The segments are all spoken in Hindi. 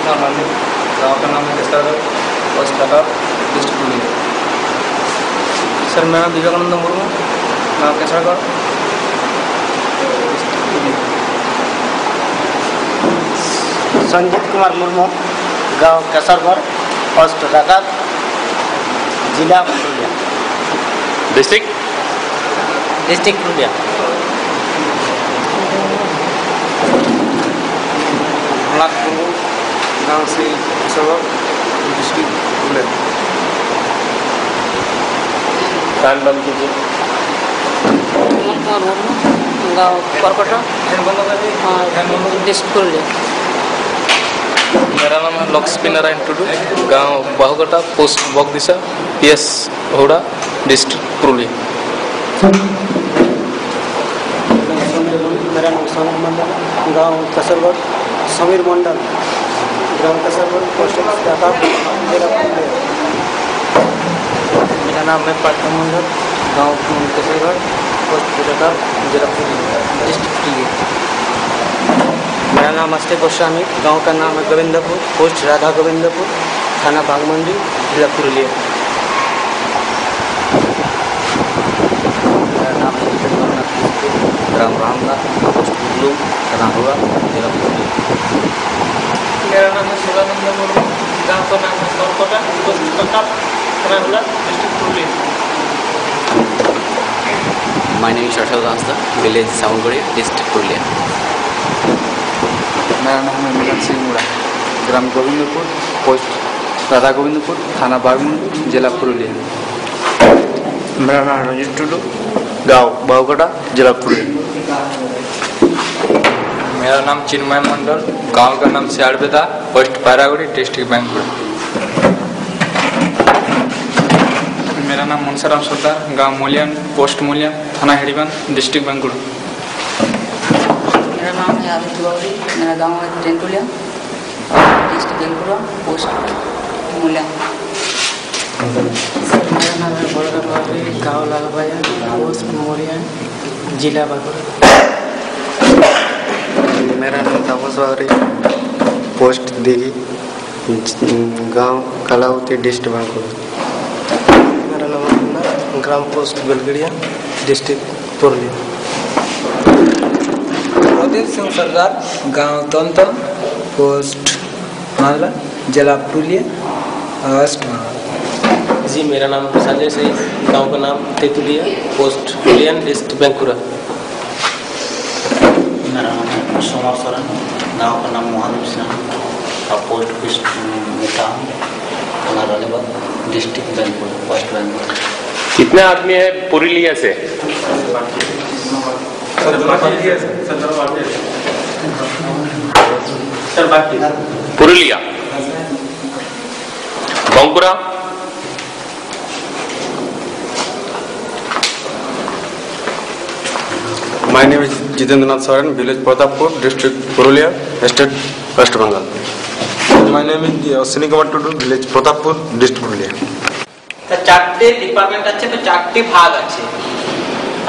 नॉर्मली गाँव का नाम है Kesargarh, post Pratap, district Purulia. Sir मैं विवेकानंद मुर्मू, गाँव केसरगढ़। संजीत कुमार मुर्मू, गांव केसरगढ़, पोस्ट राकात, जिला पुरुलिया। डिस्ट्रिक्ट पुरुलिया। गाँव से केसरगढ़, डिस्ट्रिक्ट पुरुलिया। कान बंद कीजिए। गाँव करकोटा, डिस्ट्रिक्ट पुरुलिया। मेरा नाम है लक्ष्मी नारायण टुडू, गांव बाहुगटा, पोस्ट बगदिशा, PS होड़ा, डिस्ट्रिक्ट पुरुलिया। मेरा नाम सोनम मंडल, गांव कसरगढ़, समीर मंडल, ग्राम कसरगढ़, पोस्ट राकात, जिला पुरुलिया। मेरा नाम है पार्थ मंडल, गाँव केसरगढ़, पोस्ट राकात, जिला पुरुलिया, डिस्ट्रिक्ट पुरुलिया। मेरा नाम अस्ते गोस्वामी, गांव का नाम है गोविंदपुर, पोस्ट राधा गोविंदपुर, थाना बागमंडी, जिला पुरुलिया। मेरा नाम है ग्राम रामनाथ, पोस्ट गुगलू, थाना हुआ, जिला पुरुलिया। मेरा नाम है शिवानंद मुर्मू, गाँव का नाम है करकोटा, पोस्ट प्रताप, थाना हुआ, district Purulia. My name is Shashal Rasta, village Saunguri, district Purulia. मेरा नाम है मिलन सिंह मुड़ा, ग्राम गोविंदपुर, पोस्ट राधा गोविंदपुर, थाना बागमंडी, जिला पुरुलिया। मेरा नाम रंजीत टुडू, गाँव बाहुगटा, जिला पुरुलिया। मेरा नाम चिन्मय मंडल, गांव का नाम सियाड़बेदा, पोस्ट पैरागुड़ी, डिस्ट्रिक्ट बैंकुड़। मेरा नाम मनसाराम सरदार, गांव मूल्यान, पोस्ट मूल्यान, थाना हेड़ीबांध, डिस्ट्रिक्ट बैंकुड़। मेरा नाम है आदित्य बावरी, मेरा गांव है टेंटुलिया, डिस्ट्रिक्ट बेलपुरा, पोस्ट मूल्या। मेरा नाम है बलराम बावरी, गाँव लालबाया, पोस्ट मोरिया, जिला बागुड़ा। मेरा नाम तापस बावरी, पोस्ट दिघी, गांव कलावती, डिस्ट्रिक्ट बांकुड़ा। मेरा नाम है ग्राम पोस्ट बेलगड़िया, डिस्ट्रिक्ट पुरुलिया। प्रदीप सिंह सरदार, गांव तंतन, पोस्ट मालवा, जिला पुरुलिया, वेस्ट बंगाल। जी मेरा नाम संजय सही, गांव का नाम तेतुलिया, पोस्ट पुरुलियन, डिस्ट्रिक्ट बैंकुरा। मेरा नाम है सोमर सोरेन, गांव का नाम मोहन सिंह, पोस्ट मिटा, थाना रानीबाग, डिस्ट्रिक्ट बैंकुर, पोस्ट बैंकुर। कितने आदमी है पुरुलिया से? Purulia, Bankura, My name is Jitendranath Soren, village Pratappur, district Purulia, state West Bengal. My name is Ashwini Kumar Tudu, village Pratappur, district Purulia. তা চারটে ডিপার্টমেন্ট আছে, তো চারটে ভাগ আছে।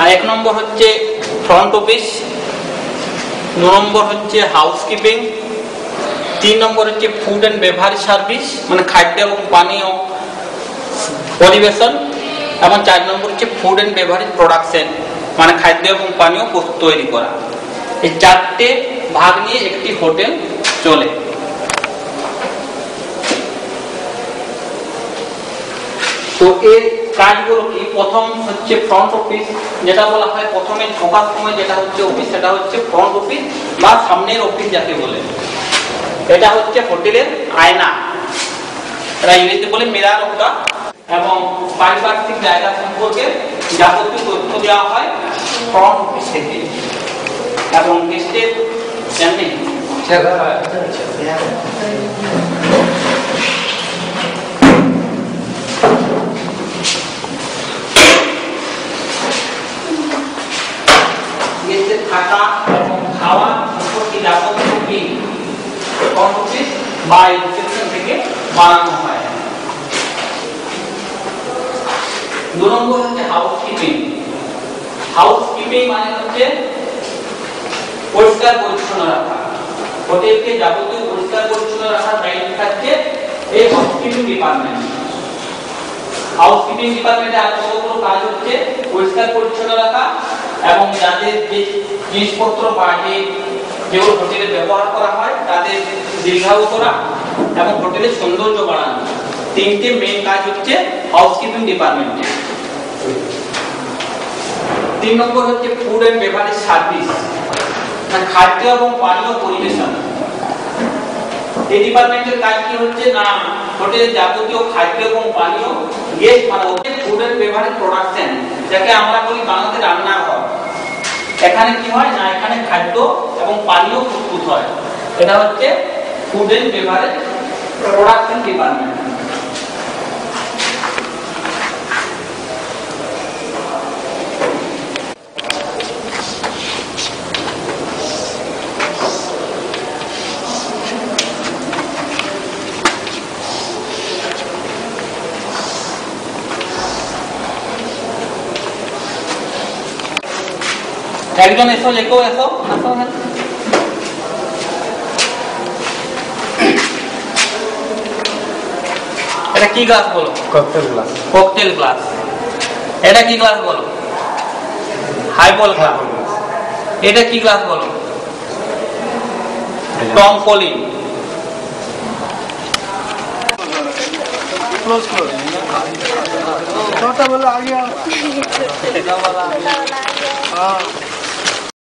আর এক নম্বর হচ্ছে ফ্রন্ট অফিস, দু নম্বর হচ্ছে হাউসকিপিং, 3 নম্বর হচ্ছে ফুড অ্যান্ড বেভারেজ সার্ভিস, মানে খাদ্য এবং পানীয় পরিবেশন, এবং 4 নম্বর হচ্ছে ফুড অ্যান্ড বেভারেজ প্রোডাকশন, মানে খাদ্য এবং পানীয় তৈরি করা। এই চারটে ভাগ নিয়ে একটি হোটেল চলে। তো এর কাজগুলো কি? প্রথম হচ্ছে ফ্রন্ট অফিস, যেটা বলা হয় প্রথমে ঢোকার সময় যেটা হচ্ছে অফিস, সেটা হচ্ছে ফ্রন্ট অফিস বা সামনের অফিস যাকে বলে। এটা হচ্ছে হোটেলের আয়না, এটা ইংরেজিতে বলে মিরর অফ দা, এবং পারিপার্শ্বিক জায়গা সম্পর্কে যাবতীয় তথ্য দেওয়া হয় ফ্রন্ট অফিস থেকে। এবং গেস্টের জানেন গেস্টের থাকা এবং খাওয়া সম্পর্কে যাবতীয় বিল ফ্রন্ট অফিস বা রিসেপশন থেকে বানানো হয়। 2 নম্বর হচ্ছে হাউসকিপিং। হাউসকিপিং মানে হচ্ছে পরিষ্কার পরিচ্ছন্ন রাখা। হোটেলকে যাবতীয় পরিষ্কার পরিচ্ছন্ন রাখার এই হাউসকিপিং ডিপার্টমেন্ট। হাউসকিপিং ডিপার্টমেন্টে আর কতগুলো কাজ হচ্ছে, পরিষ্কার পরিচ্ছন্ন রাখা এবং যাদের যে জিনিসপত্র বা যেগুলো হোটেলে ব্যবহার করা হয় তাদের দীর্ঘায়ু করা এবং হোটেলের সৌন্দর্য বাড়ানো। তিনটে মেইন কাজ হচ্ছে হাউসকিপিং ডিপার্টমেন্টে। 3 নম্বর হচ্ছে ফুড এন্ড বেভারেজ সার্ভিস, খাদ্য এবং পানীয় পরিবেশন। এই ডিপার্টমেন্টের কাজ কি হচ্ছে না হোটেলের যাবতীয় খাদ্য এবং পানীয় গেস্ট মানে ফুড এন্ড বেভারেজ প্রোডাকশন, যাকে আমরা বলি বাংলাতে রান্নাঘর। এখানে কি হয় না এখানে খাদ্য এবং পানীয় প্রস্তুত হয়। এটা হচ্ছে food and beverage production department. একজন এসো, লেখো, এসো, আসো। এটা কি গ্লাস বলো? Cocktail glass. Cocktail glass. এটা কি গ্লাস বলো? Highball glass. এটা কি গ্লাস বলো? টমপলিন। ক্লোজ ক্লোজ छोटा बोला आ गया। हाँ